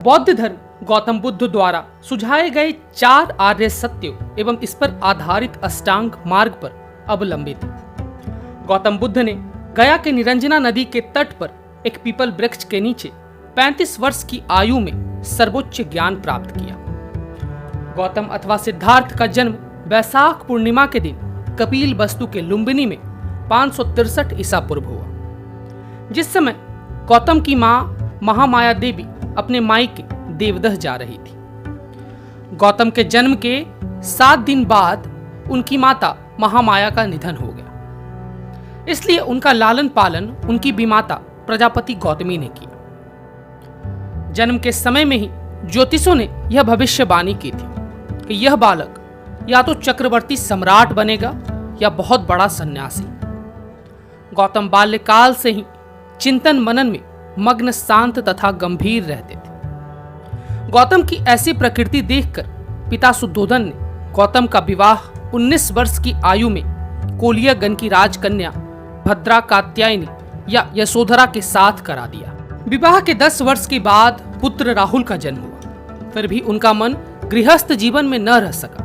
बौद्ध धर्म गौतम बुद्ध द्वारा सुझाए गए 4 आर्य सत्यों एवं इस पर आधारित अष्टांग मार्ग पर अवलंबित है। गौतम बुद्ध ने गया के निरंजना नदी के तट पर एक पीपल वृक्ष के नीचे 35 वर्ष की आयु में सर्वोच्च ज्ञान प्राप्त किया। गौतम अथवा सिद्धार्थ का जन्म वैशाख पूर्णिमा के दिन कपिल वस्तु के लुम्बिनी में 563 ईसा पूर्व हुआ, जिस समय गौतम की मां महामाया देवी अपने मायके देवदह जा रही थी। गौतम के जन्म के 7 दिन बाद उनकी माता महामाया का निधन हो गया, इसलिए उनका लालन पालन उनकी विमाता प्रजापति गौतमी ने किया। जन्म के समय में ही ज्योतिषों ने यह भविष्यवाणी की थी कि यह बालक या तो चक्रवर्ती सम्राट बनेगा या बहुत बड़ा सन्यासी। गौतम बाल्यकाल से ही चिंतन मनन में मग्न, शांत तथा गंभीर रहते थे। गौतम की ऐसी प्रकृति देखकर पिता शुद्धोधन ने गौतम का विवाह 19 वर्ष की आयु में कोलियागन की राजकन्या भद्रा कात्यायनी या यशोधरा के साथ करा दिया। विवाह के 10 वर्ष के बाद पुत्र राहुल का जन्म हुआ, फिर भी उनका मन गृहस्थ जीवन में न रह सका।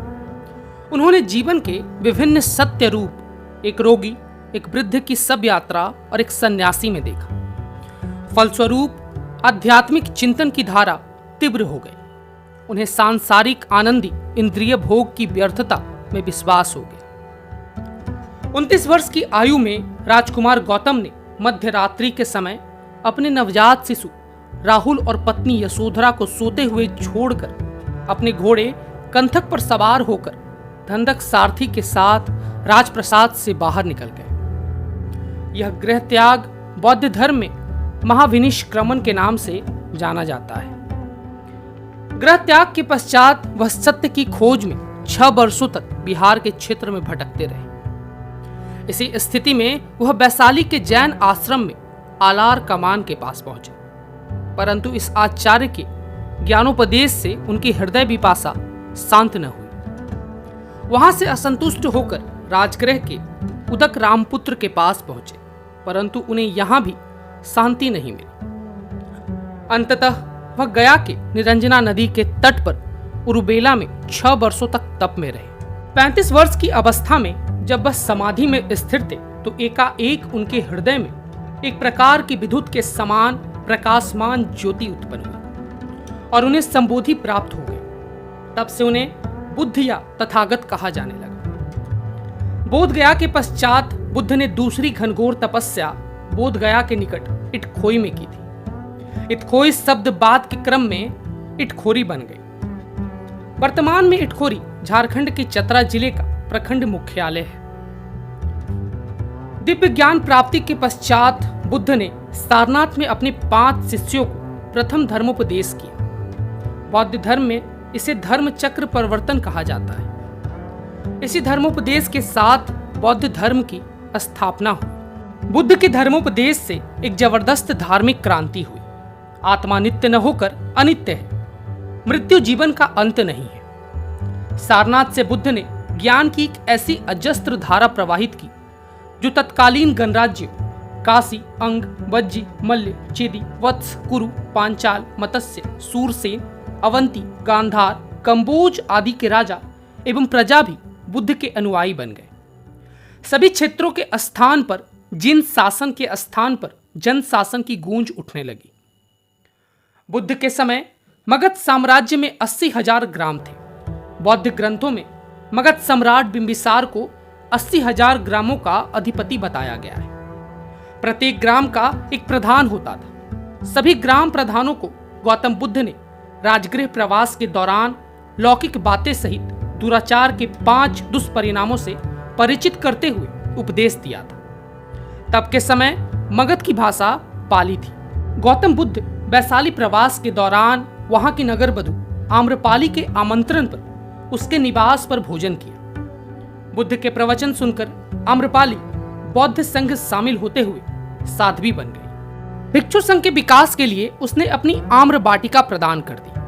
उन्होंने जीवन के विभिन्न सत्य रूप एक रोगी, एक वृद्ध की सब यात्रा और एक सन्यासी में देखा। फलस्वरूप आध्यात्मिक चिंतन की धारा तीव्र हो गई। उन्हें सांसारिक आनंदी इंद्रिय भोग की व्यर्थता में विश्वास हो गया। 29 वर्ष की आयु में राजकुमार गौतम ने मध्य रात्रि के समय अपने नवजात शिशु राहुल और पत्नी यशोधरा को सोते हुए छोड़कर अपने घोड़े कंथक पर सवार होकर धंधक सारथी के साथ राजप्रसाद से बाहर निकल गए। यह गृह त्याग बौद्ध धर्म में महाविनिष्क्रमण के नाम से जाना जाता है। गृह त्याग के पश्चात वह सत्य की खोज में 6 वर्षों तक बिहार के क्षेत्र में भटकते रहे। इसी स्थिति में वह वैशाली के जैन आश्रम में आलार कमान के पास पहुंचे, परंतु इस आचार्य के ज्ञानोपदेश से उनकी हृदय विपाशा शांत न हुई। वहां से असंतुष्ट होकर राजगृह के उदक रामपुत्र के पास पहुंचे, परंतु उन्हें यहां भी शांति नहीं मिली। अंततः वह गया के निरंजना नदी के तट पर उरुबेला में 6 वर्षों तक तप में रहे। 35 वर्ष की अवस्था में जब वह समाधि में स्थिर थे तो एकाएक उनके हृदय में एक प्रकार की विद्युत के समान प्रकाशमान ज्योति उत्पन्न हुई और उन्हें संबोधि प्राप्त हो गई। तब से उन्हें बुद्ध या तथागत कहा जाने लगा। बोध गया के पश्चात बुद्ध ने दूसरी घनघोर तपस्या बोध गया के निकट इटखोई में की थी। इटखोई शब्द बाद के क्रम में इटखोरी बन गई। वर्तमान में इटखोरी झारखंड के चतरा जिले का प्रखंड मुख्यालय है। दिव्य ज्ञान प्राप्ति के पश्चात बुद्ध ने सारनाथ में अपने 5 शिष्यों को प्रथम धर्मोपदेश किया। बौद्ध धर्म में इसे धर्म चक्र परिवर्तन कहा जाता है। इसी धर्मोपदेश के साथ बौद्ध धर्म की स्थापना हुई। बुद्ध के धर्मोपदेश से एक जबरदस्त धार्मिक क्रांति हुई। आत्मा नित्य न होकर अनित्य है, मृत्यु जीवन का अंत नहीं है। सारनाथ से बुद्ध ने ज्ञान की एक ऐसी अजस्त्र धारा प्रवाहित की जो तत्कालीन गणराज्य काशी, अंग, वज्जी, मल्ल, चेदी, वत्स, कुरु, पांचाल, मत्स्य, सूरसेन, अवंती, गांधार, कंबोज आदि के राजा एवं प्रजा भी बुद्ध के अनुयायी बन गए। सभी क्षेत्रों के स्थान पर जिन शासन के स्थान पर जन शासन की गूंज उठने लगी। बुद्ध के समय मगध साम्राज्य में 80,000 ग्राम थे। बौद्ध ग्रंथों में मगध सम्राट बिंबिसार को 80,000 ग्रामों का अधिपति बताया गया है। प्रत्येक ग्राम का एक प्रधान होता था। सभी ग्राम प्रधानों को गौतम बुद्ध ने राजगृह प्रवास के दौरान लौकिक बातें सहित दुराचार के 5 दुष्परिणामों से परिचित करते हुए उपदेश दिया था। तब के समय मगध की भाषा पाली थी। गौतम बुद्ध वैशाली प्रवास के दौरान वहां की नगर बधू आम्रपाली के आमंत्रण पर उसके निवास पर भोजन किया। बुद्ध के प्रवचन सुनकर आम्रपाली बौद्ध संघ शामिल होते हुए साध्वी बन गई। भिक्षु संघ के विकास के लिए उसने अपनी आम्र वाटिका प्रदान कर दी।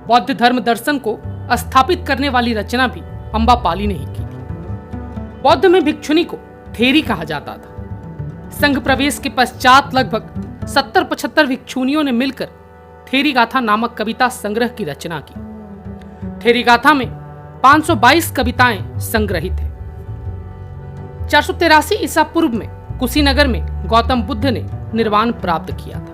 बौद्ध धर्म दर्शन को स्थापित करने वाली रचना भी अम्बापाली ने ही की थी। बौद्ध में भिक्षुनी को थेरी कहा जाता था। संघ प्रवेश के पश्चात लगभग 70-75 भिक्षुनियों ने मिलकर ठेरी गाथा नामक कविता संग्रह की रचना की। ठेरी गाथा में 522 कविताएं संग्रहित है। 483 ईसा पूर्व में कुशीनगर में गौतम बुद्ध ने निर्वाण प्राप्त किया था।